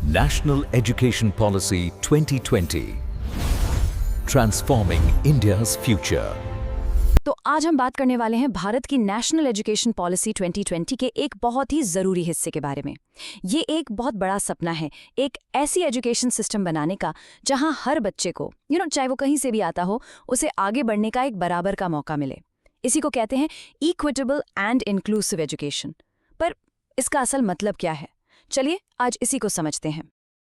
National Education Policy 2020 Transforming India's Future। तो आज हम बात करने वाले हैं भारत की नेशनल एजुकेशन पॉलिसी 2020 के एक बहुत ही ज़रूरी हिस्से के बारे में। ये एक बहुत बड़ा सपना है, एक ऐसी एजुकेशन सिस्टम बनाने का जहां हर बच्चे को चाहे वो कहीं से भी आता हो, उसे आगे बढ़ने का एक बराबर का मौका मिले। इसी को कहते हैं इक्विटेबल एंड इंक्लूसिव एजुकेशन। पर इसका असल मतलब क्या है, चलिए आज इसी को समझते हैं।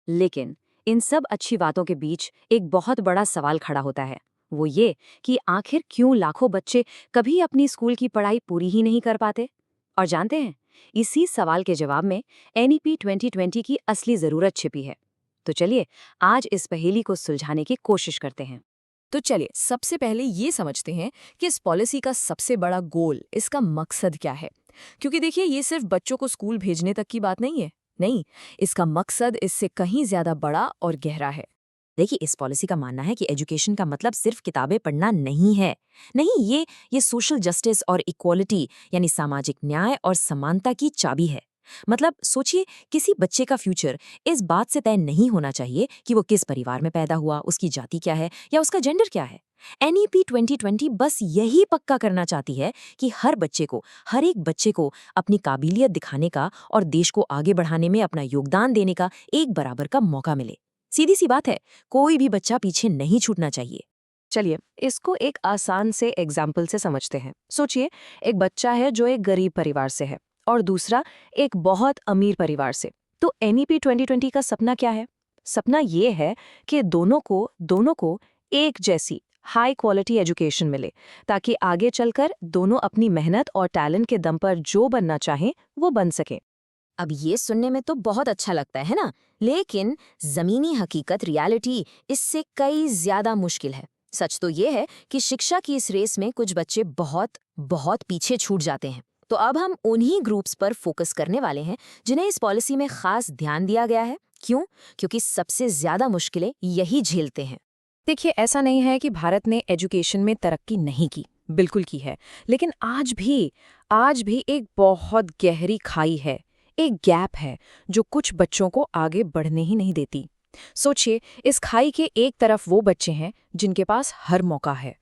लेकिन इन सब अच्छी बातों के बीच एक बहुत बड़ा सवाल खड़ा होता है, वो ये कि आखिर क्यों लाखों बच्चे कभी अपनी स्कूल की पढ़ाई पूरी ही नहीं कर पाते। और जानते हैं, इसी सवाल के जवाब में एनईपी 2020 की असली ज़रूरत छिपी है। तो चलिए आज इस पहेली को सुलझाने की कोशिश करते हैं। तो चलिए सबसे पहले ये समझते हैं कि इस पॉलिसी का सबसे बड़ा गोल, इसका मकसद क्या है। क्योंकि देखिए, ये सिर्फ बच्चों को स्कूल भेजने तक की बात नहीं है। नहीं, इसका मकसद इससे कहीं ज्यादा बड़ा और गहरा है। देखिए, इस पॉलिसी का मानना है कि एजुकेशन का मतलब सिर्फ किताबें पढ़ना नहीं है। नहीं, ये सोशल जस्टिस और इक्वालिटी यानी सामाजिक न्याय और समानता की चाबी है। मतलब सोचिए, किसी बच्चे का फ्यूचर इस बात से तय नहीं होना चाहिए कि वो किस परिवार में पैदा हुआ, उसकी जाति क्या है या उसका जेंडर क्या है। एनईपी 2020 बस यही पक्का करना चाहती है कि हर एक बच्चे को अपनी काबिलियत दिखाने का और देश को आगे बढ़ाने में अपना योगदान देने का एक बराबर का मौका मिले। सीधी सी बात है, कोई भी बच्चा पीछे नहीं छूटना चाहिए। चलिए इसको एक आसान से एग्जाम्पल से समझते हैं। सोचिए, एक बच्चा है जो एक गरीब परिवार से है और दूसरा एक बहुत अमीर परिवार से। तो एनईपी 2020 का सपना क्या है? सपना ये है कि दोनों को एक जैसी हाई क्वालिटी एजुकेशन मिले, ताकि आगे चलकर दोनों अपनी मेहनत और टैलेंट के दम पर जो बनना चाहें वो बन सकें। अब ये सुनने में तो बहुत अच्छा लगता है ना, लेकिन जमीनी हकीकत रियलिटी इससे कई ज्यादा मुश्किल है। सच तो ये है कि शिक्षा की इस रेस में कुछ बच्चे बहुत बहुत पीछे छूट जाते हैं। तो अब हम उन्हीं ग्रुप्स पर फोकस करने वाले हैं जिन्हें इस पॉलिसी में खास ध्यान दिया गया है। क्यों? क्योंकि सबसे ज्यादा मुश्किलें यही झेलते हैं। देखिए, ऐसा नहीं है कि भारत ने एजुकेशन में तरक्की नहीं की, बिल्कुल की है। लेकिन आज भी एक बहुत गहरी खाई है, एक गैप है जो कुछ बच्चों को आगे बढ़ने ही नहीं देती। सोचिए, इस खाई के एक तरफ वो बच्चे हैं जिनके पास हर मौका है,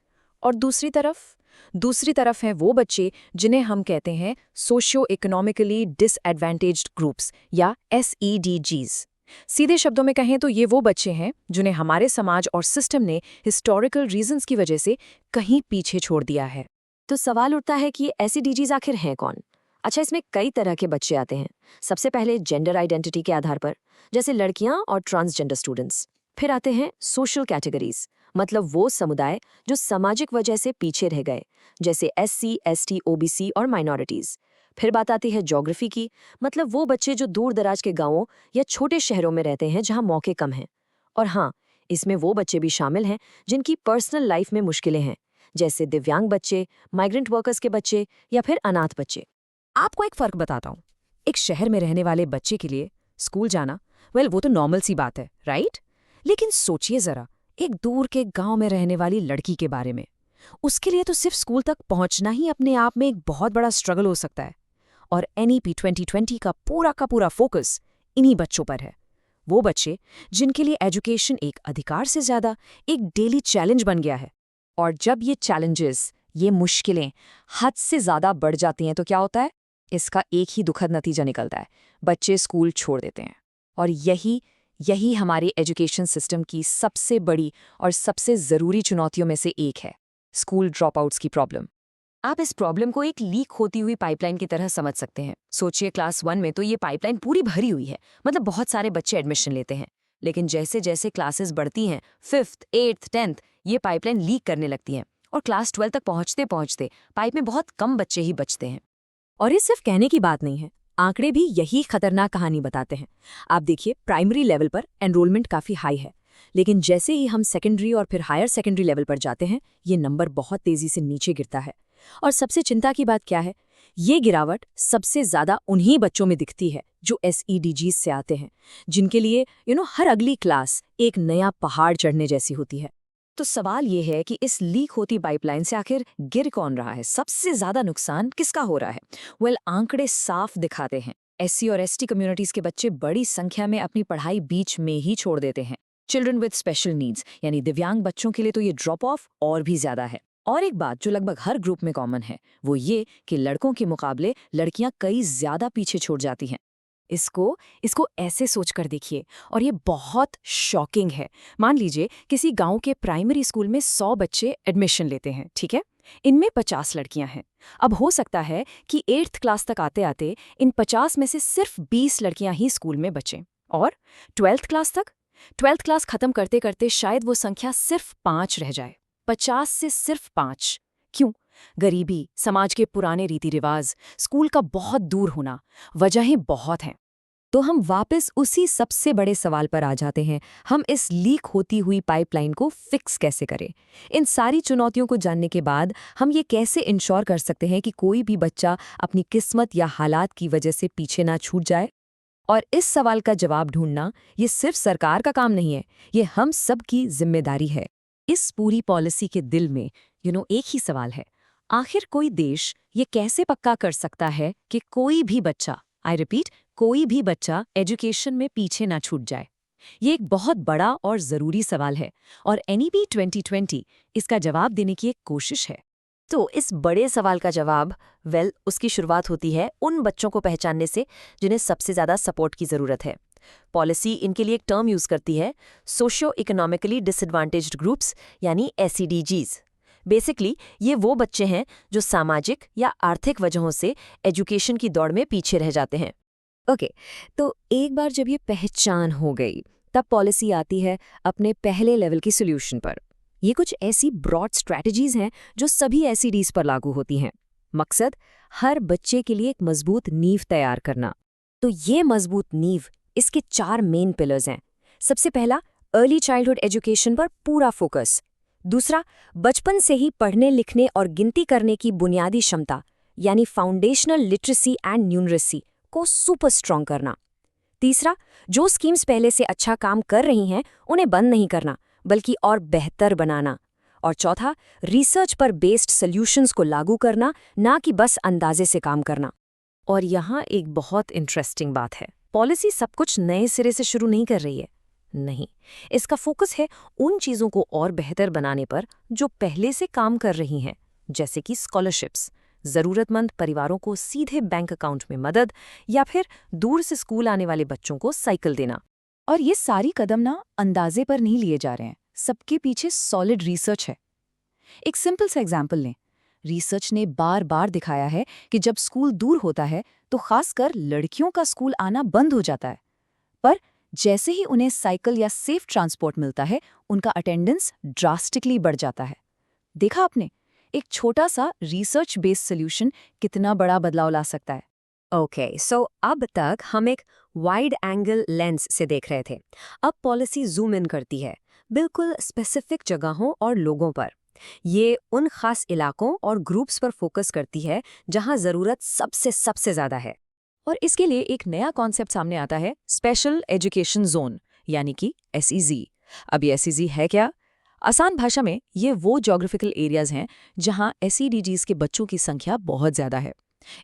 और दूसरी तरफ हैं वो बच्चे जिन्हें हम कहते हैं सोशियो इकोनॉमिकली डिसएडवांटेज्ड ग्रुप्स या SEDGs। सीधे शब्दों में कहें तो ये वो बच्चे हैं जिन्हें हमारे समाज और सिस्टम ने हिस्टोरिकल रीजंस की वजह से कहीं पीछे छोड़ दिया है। तो सवाल उठता है कि SEDGs आखिर हैं कौन? अच्छा, इसमें कई तरह के बच्चे आते हैं। सबसे पहले जेंडर आइडेंटिटी के आधार पर, जैसे लड़कियां और ट्रांसजेंडर स्टूडेंट्स। फिर आते हैं सोशल कैटेगरीज, मतलब वो समुदाय जो सामाजिक वजह से पीछे रह गए, जैसे SC, ST, OBC और माइनॉरिटीज। फिर बात आती है ज्योग्राफी की, मतलब वो बच्चे जो दूर दराज के गांवों या छोटे शहरों में रहते हैं जहां मौके कम हैं। और हाँ, इसमें वो बच्चे भी शामिल हैं जिनकी पर्सनल लाइफ में मुश्किलें हैं, जैसे दिव्यांग बच्चे, माइग्रेंट वर्कर्स के बच्चे या फिर अनाथ बच्चे। आपको एक फर्क बताता हूँ। एक शहर में रहने वाले बच्चे के लिए स्कूल जाना, वो तो नॉर्मल सी बात है, राइट? लेकिन सोचिए जरा एक दूर के गांव में रहने वाली लड़की के बारे में। उसके लिए तो सिर्फ स्कूल तक पहुंचना ही अपने आप में एक बहुत बड़ा स्ट्रगल हो सकता है। और एनईपी 2020 का पूरा फोकस इन्हीं बच्चों पर है। वो बच्चे जिनके लिए एजुकेशन एक अधिकार से ज्यादा एक डेली चैलेंज बन गया है। और जब ये चैलेंजेस, ये मुश्किलें हद से ज्यादा बढ़ जाती हैं तो क्या होता है? इसका एक ही दुखद नतीजा निकलता है, बच्चे स्कूल छोड़ देते हैं। और यही हमारे एजुकेशन सिस्टम की सबसे बड़ी और सबसे ज़रूरी चुनौतियों में से एक है, स्कूल ड्रॉपआउट्स की प्रॉब्लम। आप इस प्रॉब्लम को एक लीक होती हुई पाइपलाइन की तरह समझ सकते हैं। सोचिए, क्लास 1 में तो ये पाइपलाइन पूरी भरी हुई है, मतलब बहुत सारे बच्चे एडमिशन लेते हैं। लेकिन जैसे जैसे क्लासेस बढ़ती हैं, 5th, 8th, 10th, ये पाइपलाइन लीक करने लगती है और क्लास 12 तक पहुंचते पहुंचते पाइप में बहुत कम बच्चे ही बचते हैं। और ये सिर्फ कहने की बात नहीं है, आंकड़े भी यही खतरनाक कहानी बताते हैं। आप देखिए, प्राइमरी लेवल पर एनरोलमेंट काफ़ी हाई है, लेकिन जैसे ही हम सेकेंडरी और फिर हायर सेकेंडरी लेवल पर जाते हैं, ये नंबर बहुत तेज़ी से नीचे गिरता है। और सबसे चिंता की बात क्या है? ये गिरावट सबसे ज़्यादा उन्हीं बच्चों में दिखती है जो SEDGs से आते हैं, जिनके लिए हर अगली क्लास एक नया पहाड़ चढ़ने जैसी होती है। तो सवाल ये है कि इस लीक होती पाइपलाइन से आखिर गिर कौन रहा है? सबसे ज्यादा नुकसान किसका हो रहा है? आंकड़े साफ दिखाते हैं एससी और एसटी कम्युनिटीज के बच्चे बड़ी संख्या में अपनी पढ़ाई बीच में ही छोड़ देते हैं। चिल्ड्रन विद स्पेशल नीड्स यानी दिव्यांग बच्चों के लिए तो ये ड्रॉप ऑफ और भी ज्यादा है। और एक बात जो लगभग हर ग्रुप में कॉमन है वो ये कि लड़कों के मुकाबले लड़कियां कई ज्यादा पीछे छूट जाती हैं। इसको ऐसे सोचकर देखिए, और ये बहुत शॉकिंग है। मान लीजिए किसी गांव के प्राइमरी स्कूल में 100 बच्चे एडमिशन लेते हैं, ठीक है? इनमें 50 लड़कियां हैं। अब हो सकता है कि 8th क्लास तक आते आते इन 50 में से सिर्फ 20 लड़कियां ही स्कूल में बचें। और 12th क्लास तक, 12th क्लास खत्म करते करते शायद वो संख्या सिर्फ 5 रह जाए। 50 से सिर्फ 5। क्यों? गरीबी, समाज के पुराने रीति रिवाज, स्कूल का बहुत दूर होना, वजहें बहुत हैं। तो हम वापस उसी सबसे बड़े सवाल पर आ जाते हैं, हम इस लीक होती हुई पाइपलाइन को फिक्स कैसे करें? इन सारी चुनौतियों को जानने के बाद हम ये कैसे इंश्योर कर सकते हैं कि कोई भी बच्चा अपनी किस्मत या हालात की वजह से पीछे ना छूट जाए? और इस सवाल का जवाब ढूंढना ये सिर्फ सरकार का काम नहीं है, ये हम सब की जिम्मेदारी है। इस पूरी पॉलिसी के दिल में एक ही सवाल है, आखिर कोई देश ये कैसे पक्का कर सकता है कि कोई भी बच्चा, आई रिपीट, कोई भी बच्चा एजुकेशन में पीछे ना छूट जाए? ये एक बहुत बड़ा और ज़रूरी सवाल है और NEP 2020 इसका जवाब देने की एक कोशिश है। तो इस बड़े सवाल का जवाब उसकी शुरुआत होती है उन बच्चों को पहचानने से जिन्हें सबसे ज़्यादा सपोर्ट की ज़रूरत है। पॉलिसी इनके लिए एक टर्म यूज़ करती है, सोशियो इकोनॉमिकली डिसएडवांटेज्ड ग्रुप्स यानी SEDGs। बेसिकली ये वो बच्चे हैं जो सामाजिक या आर्थिक वजहों से एजुकेशन की दौड़ में पीछे रह जाते हैं। ओके, तो एक बार जब ये पहचान हो गई तब पॉलिसी आती है अपने पहले लेवल की सोल्यूशन पर। ये कुछ ऐसी ब्रॉड स्ट्रैटेजीज हैं जो सभी SEDs पर लागू होती हैं। मकसद, हर बच्चे के लिए एक मजबूत नींव तैयार करना। तो ये मजबूत नींव, इसके 4 मेन पिलर्स हैं। सबसे पहला, अर्ली चाइल्डहुड एजुकेशन पर पूरा फोकस। दूसरा, बचपन से ही पढ़ने लिखने और गिनती करने की बुनियादी क्षमता यानी फाउंडेशनल लिटरेसी एंड न्यूमरेसी को सुपर स्ट्रॉन्ग करना। तीसरा, जो स्कीम्स पहले से अच्छा काम कर रही हैं उन्हें बंद नहीं करना बल्कि और बेहतर बनाना। और चौथा, रिसर्च पर बेस्ड सॉल्यूशंस को लागू करना, ना कि बस अंदाजे से काम करना। और यहाँ एक बहुत इंटरेस्टिंग बात है, पॉलिसी सब कुछ नए सिरे से शुरू नहीं कर रही है। नहीं, इसका फोकस है उन चीज़ों को और बेहतर बनाने पर जो पहले से काम कर रही हैं, जैसे कि स्कॉलरशिप्स, ज़रूरतमंद परिवारों को सीधे बैंक अकाउंट में मदद, या फिर दूर से स्कूल आने वाले बच्चों को साइकिल देना। और ये सारी कदम ना अंदाजे पर नहीं लिए जा रहे हैं, सबके पीछे सॉलिड रिसर्च है। एक सिंपल सा एग्जाम्पल लें। रिसर्च ने बार बार दिखाया है कि जब स्कूल दूर होता है तो खासकर लड़कियों का स्कूल आना बंद हो जाता है, पर जैसे ही उन्हें साइकिल या सेफ ट्रांसपोर्ट मिलता है उनका अटेंडेंस ड्रास्टिकली बढ़ जाता है। देखा आपने, एक छोटा सा रिसर्च बेस्ड सोल्यूशन कितना बड़ा बदलाव ला सकता है। ओके, सो अब तक हम एक वाइड एंगल लेंस से देख रहे थे। अब पॉलिसी जूम इन करती है बिल्कुल स्पेसिफिक जगहों और लोगों पर। ये उन खास इलाकों और ग्रुप्स पर फोकस करती है जहां ज़रूरत सबसे ज़्यादा है। और इसके लिए एक नया कॉन्सेप्ट सामने आता है, स्पेशल एजुकेशन जोन यानी कि SEZ। अब ये SEZ है क्या? आसान भाषा में ये वो ज्योग्राफिकल एरियाज हैं जहां SEDGs के बच्चों की संख्या बहुत ज़्यादा है।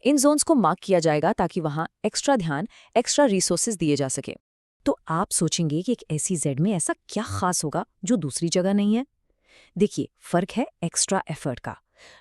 इन जोन्स को मार्क किया जाएगा ताकि वहां एक्स्ट्रा ध्यान, एक्स्ट्रा रिसोर्सेज दिए जा सके। तो आप सोचेंगे कि एक SEZ में ऐसा क्या खास होगा जो दूसरी जगह नहीं है? देखिए, फर्क है एक्स्ट्रा एफर्ट का।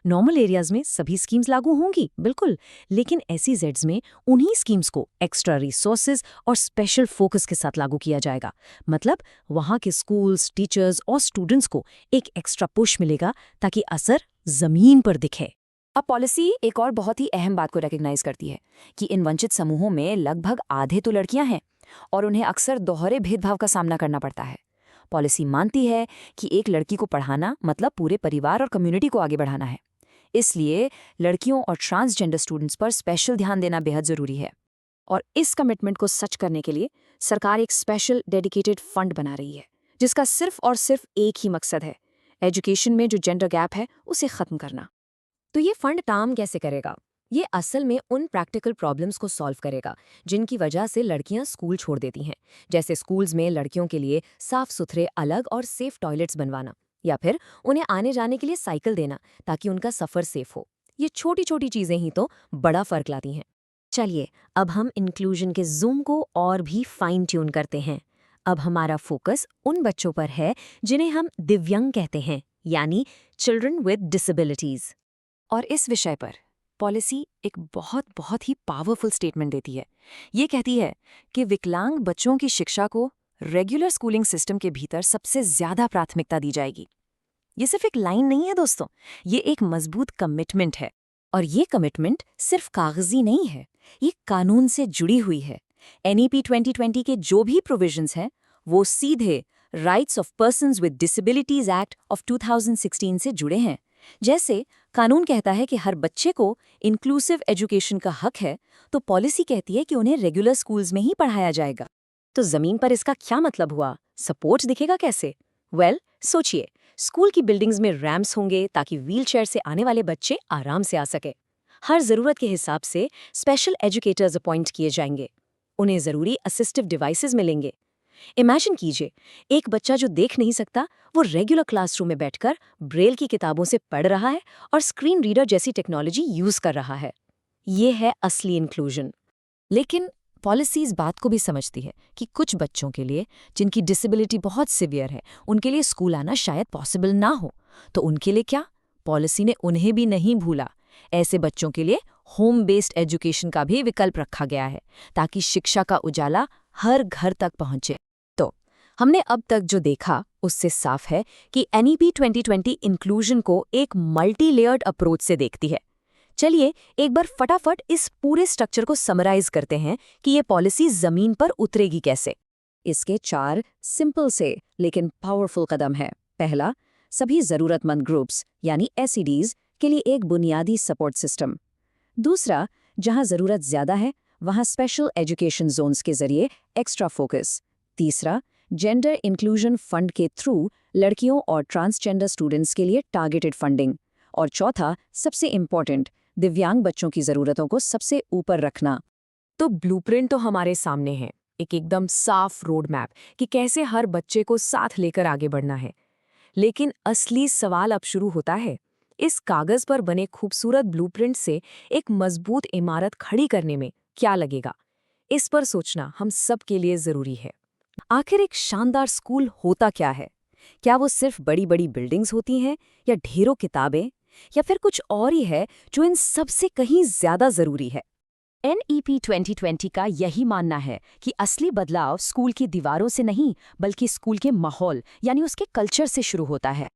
नॉर्मल एरियाज में सभी स्कीम्स लागू होंगी, बिल्कुल, लेकिन SEZs में उन्हीं स्कीम्स को एक्स्ट्रा रिसोर्सेज और स्पेशल फोकस के साथ लागू किया जाएगा। मतलब वहाँ के स्कूल्स, टीचर्स और स्टूडेंट्स को एक एक्स्ट्रा पुश मिलेगा ताकि असर जमीन पर दिखे। अब पॉलिसी एक और बहुत ही अहम बात को रिकॉग्नाइज करती है कि इन वंचित समूहों में लगभग आधे तो लड़कियां हैं और उन्हें अक्सर दोहरे भेदभाव का सामना करना पड़ता है। पॉलिसी मानती है कि एक लड़की को पढ़ाना मतलब पूरे परिवार और कम्युनिटी को आगे बढ़ाना है। इसलिए लड़कियों और ट्रांसजेंडर स्टूडेंट्स पर स्पेशल ध्यान देना बेहद ज़रूरी है। और इस कमिटमेंट को सच करने के लिए सरकार एक स्पेशल डेडिकेटेड फंड बना रही है जिसका सिर्फ और सिर्फ एक ही मकसद है, एजुकेशन में जो जेंडर गैप है उसे ख़त्म करना। तो ये फंड काम कैसे करेगा? ये असल में उन प्रैक्टिकल प्रॉब्लम्स को सॉल्व करेगा जिनकी वजह से लड़कियां स्कूल छोड़ देती हैं, जैसे स्कूल्स में लड़कियों के लिए साफ सुथरे अलग और सेफ टॉयलेट्स बनवाना, या फिर उन्हें आने जाने के लिए साइकिल देना ताकि उनका सफ़र सेफ हो। ये छोटी छोटी चीज़ें ही तो बड़ा फ़र्क लाती हैं। चलिए अब हम इंक्लूजन के जूम को और भी फाइन ट्यून करते हैं। अब हमारा फोकस उन बच्चों पर है जिन्हें हम दिव्यांग कहते हैं, यानी चिल्ड्रन विद डिसेबिलिटीज। और इस विषय पर पॉलिसी एक बहुत ही पावरफुल स्टेटमेंट देती है। ये कहती है कि विकलांग बच्चों की शिक्षा को रेगुलर स्कूलिंग सिस्टम के भीतर सबसे ज्यादा प्राथमिकता दी जाएगी। ये सिर्फ एक लाइन नहीं है दोस्तों, ये एक मजबूत कमिटमेंट है। और ये कमिटमेंट सिर्फ कागजी नहीं है, ये कानून से जुड़ी हुई है। NEP 2020 के जो भी प्रोविजंस हैं वो सीधे rights of persons with disabilities act of 2016 से जुड़े हैं। जैसे कानून कहता है कि हर बच्चे को इंक्लूसिव एजुकेशन का हक है, तो पॉलिसी कहती है कि उन्हें रेगुलर स्कूल्स में ही पढ़ाया जाएगा। तो जमीन पर इसका क्या मतलब हुआ? सपोर्ट दिखेगा कैसे? सोचिए, स्कूल की बिल्डिंग्स में रैम्प्स होंगे ताकि व्हीलचेयर से आने वाले बच्चे आराम से आ सके। हर जरूरत के हिसाब से स्पेशल एजुकेटर्स अपॉइंट किए जाएंगे। उन्हें जरूरी असिस्टिव डिवाइसेस मिलेंगे। इमेजिन कीजिए, एक बच्चा जो देख नहीं सकता वो रेगुलर क्लासरूम में बैठकर ब्रेल की किताबों से पढ़ रहा है और स्क्रीन रीडर जैसी टेक्नोलॉजी यूज कर रहा है। ये है असली इंक्लूजन। लेकिन पॉलिसी इस बात को भी समझती है कि कुछ बच्चों के लिए जिनकी डिसेबिलिटी बहुत सिवियर है, उनके लिए स्कूल आना शायद पॉसिबल ना हो। तो उनके लिए क्या? पॉलिसी ने उन्हें भी नहीं भूला। ऐसे बच्चों के लिए होम बेस्ड एजुकेशन का भी विकल्प रखा गया है, ताकि शिक्षा का उजाला हर घर तक पहुंचे। तो हमने अब तक जो देखा उससे साफ है कि NEP 2020 इंक्लूजन को एक मल्टी लेयर्ड अप्रोच से देखती है। चलिए एक बार फटाफट इस पूरे स्ट्रक्चर को समराइज करते हैं कि ये पॉलिसी जमीन पर उतरेगी कैसे। इसके 4 सिंपल से लेकिन पावरफुल कदम है। पहला, सभी जरूरतमंद ग्रुप्स यानी SEDs के लिए एक बुनियादी सपोर्ट सिस्टम। दूसरा, जहां जरूरत ज्यादा है वहां स्पेशल एजुकेशन जोन्स के जरिए एक्स्ट्रा फोकस। तीसरा, जेंडर इंक्लूजन फंड के थ्रू लड़कियों और ट्रांसजेंडर स्टूडेंट्स के लिए टारगेटेड फंडिंग। और चौथा, सबसे इम्पोर्टेंट, दिव्यांग बच्चों की जरूरतों को सबसे ऊपर रखना। तो ब्लूप्रिंट तो हमारे सामने है, एक एकदम साफ रोड मैप कि कैसे हर बच्चे को साथ लेकर आगे बढ़ना है। लेकिन असली सवाल अब शुरू होता है। इस कागज पर बने खूबसूरत ब्लूप्रिंट से एक मजबूत इमारत खड़ी करने में क्या लगेगा? इस पर सोचना हम सब के लिए जरूरी है। आखिर एक शानदार स्कूल होता क्या है? क्या वो सिर्फ बड़ी बड़ी बिल्डिंग्स होती हैं, या ढेरों किताबें, या फिर कुछ और ही है जो इन सबसे कहीं ज्यादा जरूरी है? NEP 2020 का यही मानना है कि असली बदलाव स्कूल की दीवारों से नहीं बल्कि स्कूल के माहौल यानी उसके कल्चर से शुरू होता है।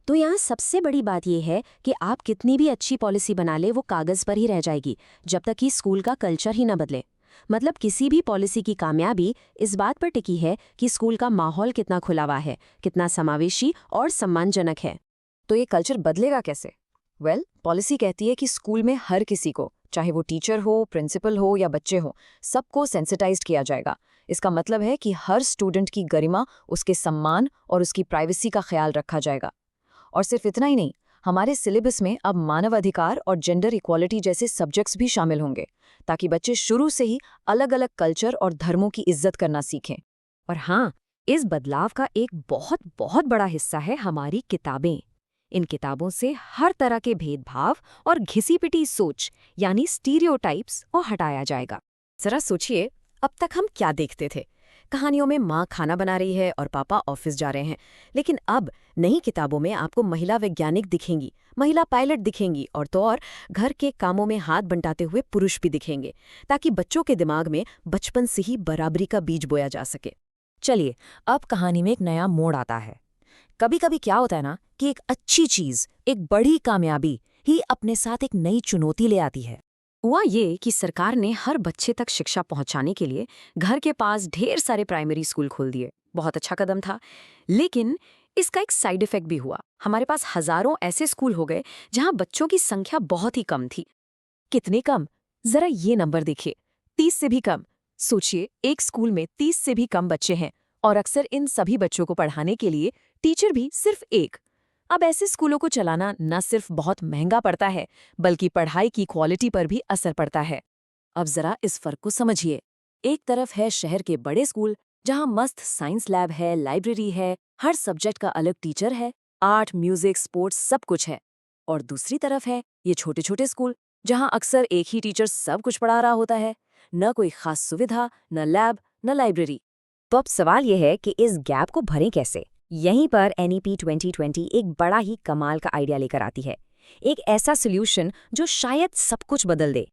तो यहाँ सबसे बड़ी बात यह है कि आप कितनी भी अच्छी पॉलिसी बना ले वो कागज पर ही रह जाएगी जब तक कि स्कूल का कल्चर ही न बदले। मतलब किसी भी पॉलिसी की कामयाबी इस बात पर टिकी है कि स्कूल का माहौल कितना खुला हुआ है, कितना समावेशी और सम्मानजनक है। तो ये कल्चर बदलेगा कैसे? पॉलिसी कहती है कि स्कूल में हर किसी को, चाहे वो टीचर हो, प्रिंसिपल हो या बच्चे हो, सबको सेंसिटाइज्ड किया जाएगा। इसका मतलब है कि हर स्टूडेंट की गरिमा, उसके सम्मान और उसकी प्राइवेसी का ख्याल रखा जाएगा। और सिर्फ इतना ही नहीं, हमारे सिलेबस में अब मानव अधिकार और जेंडर इक्वालिटी जैसे सब्जेक्ट्स भी शामिल होंगे, ताकि बच्चे शुरू से ही अलग अलग कल्चर और धर्मों की इज्जत करना सीखें। और हाँ, इस बदलाव का एक बहुत बड़ा हिस्सा है हमारी किताबें। इन किताबों से हर तरह के भेदभाव और घिसी-पिटी सोच यानी स्टीरियोटाइप्स को हटाया जाएगा। जरा सोचिए, अब तक हम क्या देखते थे? कहानियों में माँ खाना बना रही है और पापा ऑफिस जा रहे हैं। लेकिन अब नई किताबों में आपको महिला वैज्ञानिक दिखेंगी, महिला पायलट दिखेंगी, और तो और घर के कामों में हाथ बंटाते हुए पुरुष भी दिखेंगे, ताकि बच्चों के दिमाग में बचपन से ही बराबरी का बीज बोया जा सके। चलिए, अब कहानी में एक नया मोड़ आता है। कभी कभी क्या होता है ना कि एक अच्छी चीज, एक बड़ी कामयाबी ही अपने साथ एक नई चुनौती ले आती है। हुआ ये कि सरकार ने हर बच्चे तक शिक्षा पहुंचाने के लिए घर के पास ढेर सारे प्राइमरी स्कूल खोल दिए। बहुत अच्छा कदम था, लेकिन इसका एक साइड इफेक्ट भी हुआ। हमारे पास हजारों ऐसे स्कूल हो गए जहां बच्चों की संख्या बहुत ही कम थी। कितने कम? जरा ये नंबर देखिए, 30 से भी कम। सोचिए, एक स्कूल में 30 से भी कम बच्चे हैं, और अक्सर इन सभी बच्चों को पढ़ाने के लिए टीचर भी सिर्फ एक। अब ऐसे स्कूलों को चलाना न सिर्फ बहुत महंगा पड़ता है, बल्कि पढ़ाई की क्वालिटी पर भी असर पड़ता है। अब जरा इस फर्क को समझिए। एक तरफ है शहर के बड़े स्कूल जहां मस्त साइंस लैब है, लाइब्रेरी है, हर सब्जेक्ट का अलग टीचर है, आर्ट, म्यूजिक, स्पोर्ट्स सब कुछ है। और दूसरी तरफ है ये छोटे छोटे स्कूल जहां अक्सर एक ही टीचर सब कुछ पढ़ा रहा होता है, न कोई खास सुविधा, न लैब, न लाइब्रेरी। तो अब सवाल यह है कि इस गैप को भरें कैसे। यहीं पर NEP 2020 एक बड़ा ही कमाल का आइडिया लेकर आती है, एक ऐसा सोल्यूशन जो शायद सब कुछ बदल दे।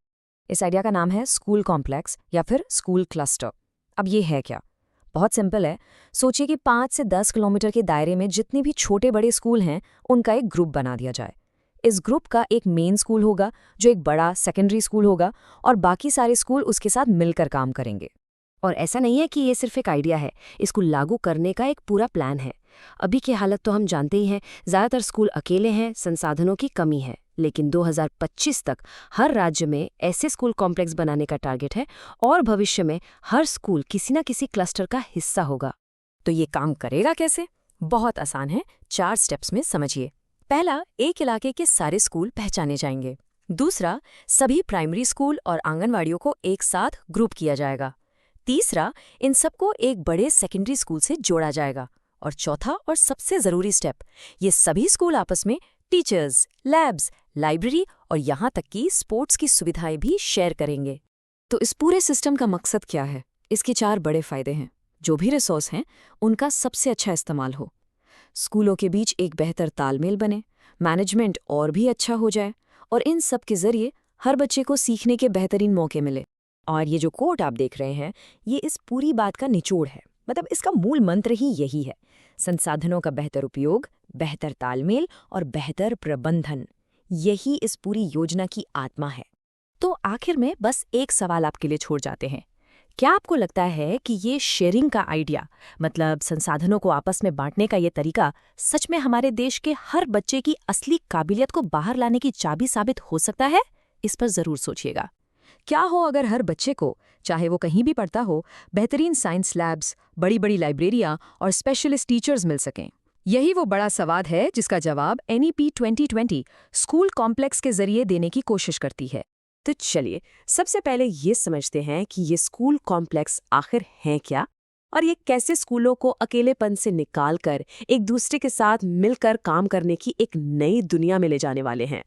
इस आइडिया का नाम है स्कूल कॉम्प्लेक्स या फिर स्कूल क्लस्टर। अब ये है क्या? बहुत सिंपल है। सोचिए कि 5 से 10 किलोमीटर के दायरे में जितने भी छोटे बड़े स्कूल हैं उनका एक ग्रुप बना दिया जाए। इस ग्रुप का एक मेन स्कूल होगा जो एक बड़ा सेकेंडरी स्कूल होगा और बाकी सारे स्कूल उसके साथ मिलकर काम करेंगे। और ऐसा नहीं है कि ये सिर्फ एक आइडिया है, इसको लागू करने का एक पूरा प्लान है। अभी की हालत तो हम जानते ही हैं, ज़्यादातर स्कूल अकेले हैं, संसाधनों की कमी है। लेकिन 2025 तक हर राज्य में ऐसे स्कूल कॉम्प्लेक्स बनाने का टारगेट है और भविष्य में हर स्कूल किसी न किसी क्लस्टर का हिस्सा होगा। तो ये काम करेगा कैसे? बहुत आसान है, 4 स्टेप्स में समझिए। पहला, एक इलाके के सारे स्कूल पहचाने जाएंगे। दूसरा, सभी प्राइमरी स्कूल और आंगनवाड़ियों को एक साथ ग्रुप किया जाएगा। तीसरा, इन सबको एक बड़े सेकेंडरी स्कूल से जोड़ा जाएगा। और चौथा और सबसे ज़रूरी स्टेप, ये सभी स्कूल आपस में टीचर्स, लैब्स, लाइब्रेरी और यहाँ तक कि स्पोर्ट्स की सुविधाएं भी शेयर करेंगे। तो इस पूरे सिस्टम का मकसद क्या है? इसके 4 बड़े फायदे हैं। जो भी रिसोर्स हैं उनका सबसे अच्छा इस्तेमाल हो, स्कूलों के बीच एक बेहतर तालमेल बने, मैनेजमेंट और भी अच्छा हो जाए और इन सब के जरिए हर बच्चे को सीखने के बेहतरीन मौके मिले। और ये जो कोट आप देख रहे हैं, ये इस पूरी बात का निचोड़ है। मतलब इसका मूल मंत्र ही यही है, संसाधनों का बेहतर उपयोग, बेहतर तालमेल और बेहतर प्रबंधन। यही इस पूरी योजना की आत्मा है। तो आखिर में बस एक सवाल आपके लिए छोड़ जाते हैं। क्या आपको लगता है कि ये शेयरिंग का आइडिया, मतलब संसाधनों को आपस में बांटने का ये तरीका, सच में हमारे देश के हर बच्चे की असली काबिलियत को बाहर लाने की चाबी साबित हो सकता है? इस पर जरूर सोचिएगा। क्या हो अगर हर बच्चे को, चाहे वो कहीं भी पढ़ता हो, बेहतरीन साइंस लैब्स, बड़ी बड़ी लाइब्रेरियां और स्पेशलिस्ट टीचर्स मिल सकें? यही वो बड़ा सवाल है जिसका जवाब NEP 2020 स्कूल कॉम्प्लेक्स के जरिए देने की कोशिश करती है। तो चलिए सबसे पहले ये समझते हैं कि ये स्कूल कॉम्प्लेक्स आखिर हैं क्या, और ये कैसे स्कूलों को अकेलेपन से निकालकर एक दूसरे के साथ मिलकर काम करने की एक नई दुनिया में ले जाने वाले हैं।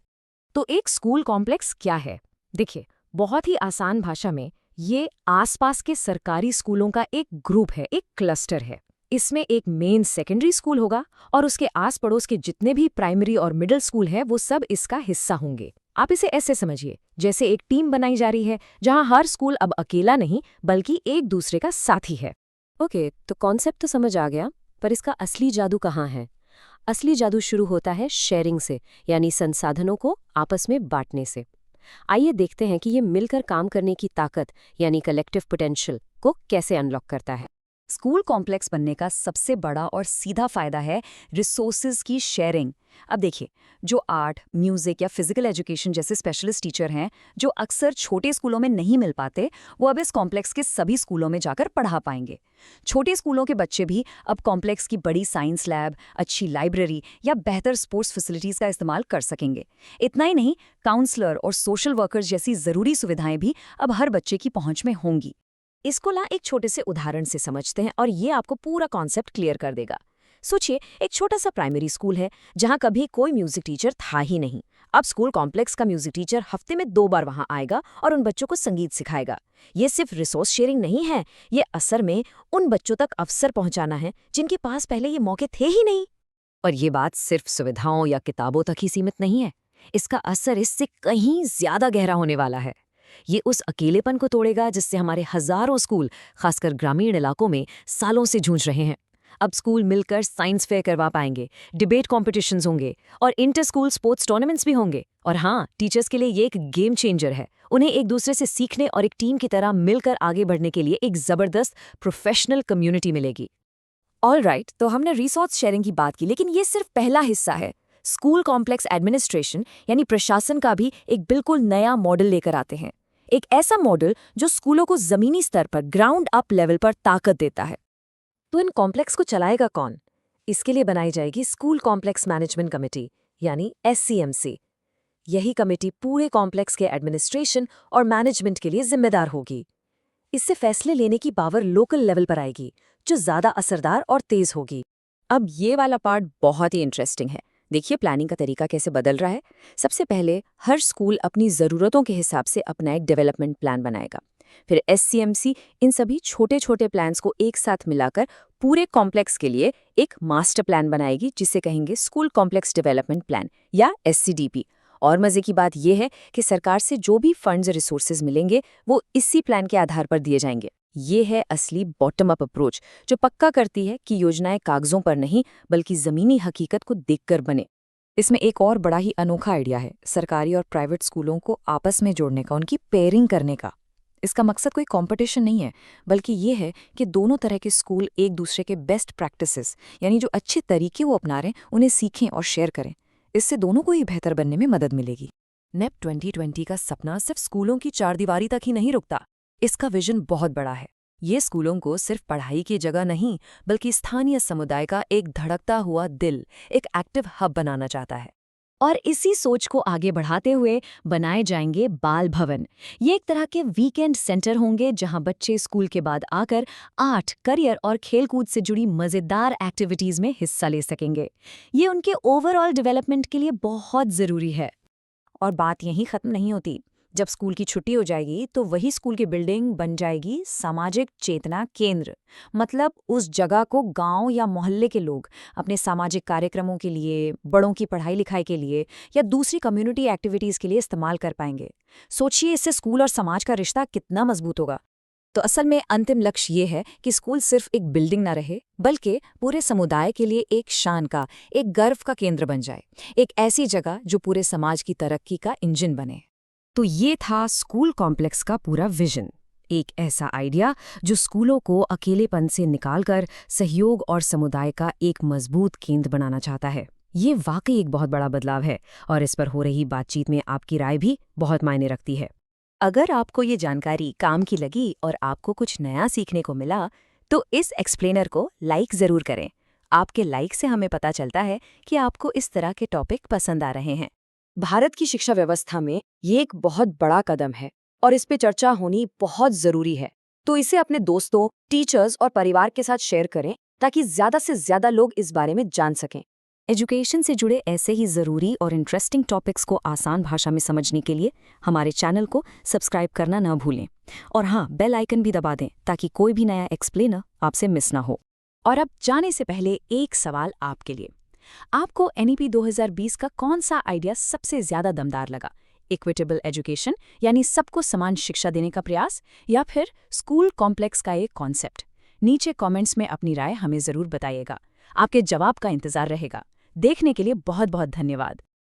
तो एक स्कूल कॉम्प्लेक्स क्या है? देखिए, बहुत ही आसान भाषा में ये आसपास के सरकारी स्कूलों का एक ग्रुप है, एक क्लस्टर है। इसमें एक मेन सेकेंडरी स्कूल होगा और उसके आस पड़ोस के जितने भी प्राइमरी और मिडिल स्कूल हैं वो सब इसका हिस्सा होंगे। आप इसे ऐसे समझिए, जैसे एक टीम बनाई जा रही है जहां हर स्कूल अब अकेला नहीं बल्कि एक दूसरे का साथी है। ओके, तो कॉन्सेप्ट तो समझ आ गया, पर इसका असली जादू कहाँ है? असली जादू शुरू होता है शेयरिंग से, यानी संसाधनों को आपस में बांटने से। आइए देखते हैं कि ये मिलकर काम करने की ताकत यानी कलेक्टिव पोटेंशियल को कैसे अनलॉक करता है। स्कूल कॉम्प्लेक्स बनने का सबसे बड़ा और सीधा फायदा है रिसोर्सेज की शेयरिंग। अब देखिए, जो आर्ट, म्यूजिक या फिजिकल एजुकेशन जैसे स्पेशलिस्ट टीचर हैं जो अक्सर छोटे स्कूलों में नहीं मिल पाते, वो अब इस कॉम्प्लेक्स के सभी स्कूलों में जाकर पढ़ा पाएंगे। छोटे स्कूलों के बच्चे भी अब कॉम्प्लेक्स की बड़ी साइंस लैब, अच्छी लाइब्रेरी या बेहतर स्पोर्ट्स फैसिलिटीज का इस्तेमाल कर सकेंगे। इतना ही नहीं, काउंसलर और सोशल वर्कर्स जैसी जरूरी सुविधाएं भी अब हर बच्चे की पहुंच में होंगी। इसको एक छोटे से उदाहरण से समझते हैं और ये आपको पूरा कॉन्सेप्ट क्लियर कर देगा। सोचिए, एक छोटा सा प्राइमरी स्कूल है जहां कभी कोई म्यूजिक टीचर था ही नहीं। अब स्कूल कॉम्प्लेक्स का म्यूजिक टीचर हफ्ते में 2 बार वहां आएगा और उन बच्चों को संगीत सिखाएगा। ये सिर्फ रिसोर्स शेयरिंग नहीं है, ये असर में उन बच्चों तक अवसर पहुंचाना है जिनके पास पहले ये मौके थे ही नहीं। और ये बात सिर्फ सुविधाओं या किताबों तक ही सीमित नहीं है, इसका असर इससे कहीं ज्यादा गहरा होने वाला है। ये उस अकेलेपन को तोड़ेगा जिससे हमारे हजारों स्कूल, खासकर ग्रामीण इलाकों में, सालों से जूझ रहे हैं। अब स्कूल मिलकर साइंस फेयर करवा पाएंगे, डिबेट कॉम्पिटिशन्स होंगे और इंटर स्कूल स्पोर्ट्स टूर्नामेंट्स भी होंगे। और हाँ, टीचर्स के लिए ये एक गेम चेंजर है। उन्हें एक दूसरे से सीखने और एक टीम की तरह मिलकर आगे बढ़ने के लिए एक जबरदस्त प्रोफेशनल कम्युनिटी मिलेगी। ऑलराइट, तो हमने रिसोर्स शेयरिंग की बात की, लेकिन ये सिर्फ पहला हिस्सा है। स्कूल कॉम्प्लेक्स एडमिनिस्ट्रेशन यानी प्रशासन का भी एक बिल्कुल नया मॉडल लेकर आते हैं। एक ऐसा मॉडल जो स्कूलों को जमीनी स्तर पर, ग्राउंड अप लेवल पर ताकत देता है। तो इन कॉम्प्लेक्स को चलाएगा कौन? इसके लिए बनाई जाएगी स्कूल कॉम्प्लेक्स मैनेजमेंट कमेटी यानी SCMC। यही कमेटी पूरे कॉम्प्लेक्स के एडमिनिस्ट्रेशन और मैनेजमेंट के लिए जिम्मेदार होगी। इससे फैसले लेने की पावर लोकल लेवल पर आएगी, जो ज्यादा असरदार और तेज होगी। अब ये वाला पार्ट बहुत ही इंटरेस्टिंग है। देखिए प्लानिंग का तरीका कैसे बदल रहा है। सबसे पहले हर स्कूल अपनी ज़रूरतों के हिसाब से अपना एक डेवलपमेंट प्लान बनाएगा। फिर SCMC इन सभी छोटे छोटे प्लान्स को एक साथ मिलाकर पूरे कॉम्प्लेक्स के लिए एक मास्टर प्लान बनाएगी, जिसे कहेंगे स्कूल कॉम्प्लेक्स डेवलपमेंट प्लान या SCDP। और मजे की बात यह है कि सरकार से जो भी फंड्स रिसोर्सेज मिलेंगे वो इसी प्लान के आधार पर दिए जाएंगे। ये है असली बॉटम अप अप्रोच, जो पक्का करती है कि योजनाएं कागजों पर नहीं बल्कि ज़मीनी हकीकत को देखकर बने। इसमें एक और बड़ा ही अनोखा आइडिया है, सरकारी और प्राइवेट स्कूलों को आपस में जोड़ने का, उनकी पेयरिंग करने का। इसका मकसद कोई कंपटीशन नहीं है, बल्कि ये है कि दोनों तरह के स्कूल एक दूसरे के बेस्ट प्रैक्टिसेस, यानी जो अच्छे तरीके वो अपना रहे हैं, उन्हें सीखें और शेयर करें। इससे दोनों को ही बेहतर बनने में मदद मिलेगी। नेप 2020 का सपना सिर्फ स्कूलों की चारदीवारी तक ही नहीं रुकता। इसका विजन बहुत बड़ा है। ये स्कूलों को सिर्फ पढ़ाई की जगह नहीं बल्कि स्थानीय समुदाय का एक धड़कता हुआ दिल, एक एक्टिव हब बनाना चाहता है। और इसी सोच को आगे बढ़ाते हुए बनाए जाएंगे बाल भवन। ये एक तरह के वीकेंड सेंटर होंगे जहां बच्चे स्कूल के बाद आकर आर्ट, करियर और खेलकूद से जुड़ी मज़ेदार एक्टिविटीज़ में हिस्सा ले सकेंगे। ये उनके ओवरऑल डेवलपमेंट के लिए बहुत ज़रूरी है। और बात यहीं खत्म नहीं होती। जब स्कूल की छुट्टी हो जाएगी तो वही स्कूल की बिल्डिंग बन जाएगी सामाजिक चेतना केंद्र। मतलब उस जगह को गांव या मोहल्ले के लोग अपने सामाजिक कार्यक्रमों के लिए, बड़ों की पढ़ाई लिखाई के लिए या दूसरी कम्युनिटी एक्टिविटीज़ के लिए इस्तेमाल कर पाएंगे। सोचिए इससे स्कूल और समाज का रिश्ता कितना मजबूत होगा। तो असल में अंतिम लक्ष्य ये है कि स्कूल सिर्फ एक बिल्डिंग ना रहे, बल्कि पूरे समुदाय के लिए एक शान का, एक गर्व का केंद्र बन जाए। एक ऐसी जगह जो पूरे समाज की तरक्की का इंजन बने। तो ये था स्कूल कॉम्प्लेक्स का पूरा विजन। एक ऐसा आइडिया जो स्कूलों को अकेलेपन से निकालकर सहयोग और समुदाय का एक मजबूत केंद्र बनाना चाहता है। ये वाकई एक बहुत बड़ा बदलाव है और इस पर हो रही बातचीत में आपकी राय भी बहुत मायने रखती है। अगर आपको ये जानकारी काम की लगी और आपको कुछ नया सीखने को मिला तो इस एक्सप्लेनर को लाइक ज़रूर करें। आपके लाइक से हमें पता चलता है कि आपको इस तरह के टॉपिक पसंद आ रहे हैं। भारत की शिक्षा व्यवस्था में ये एक बहुत बड़ा कदम है और इस पे चर्चा होनी बहुत ज़रूरी है। तो इसे अपने दोस्तों, टीचर्स और परिवार के साथ शेयर करें ताकि ज़्यादा से ज़्यादा लोग इस बारे में जान सकें। एजुकेशन से जुड़े ऐसे ही ज़रूरी और इंटरेस्टिंग टॉपिक्स को आसान भाषा में समझने के लिए हमारे चैनल को सब्सक्राइब करना न भूलें। और हाँ, बेल आइकन भी दबा दें ताकि कोई भी नया एक्सप्लेनर आपसे मिस ना हो। और अब जाने से पहले एक सवाल आपके लिए। आपको NEP 2020 का कौन सा आइडिया सबसे ज़्यादा दमदार लगा? इक्विटेबल एजुकेशन यानी सबको समान शिक्षा देने का प्रयास, या फिर स्कूल कॉम्प्लेक्स का एक कॉन्सेप्ट? नीचे कमेंट्स में अपनी राय हमें ज़रूर बताइएगा। आपके जवाब का इंतज़ार रहेगा। देखने के लिए बहुत बहुत धन्यवाद।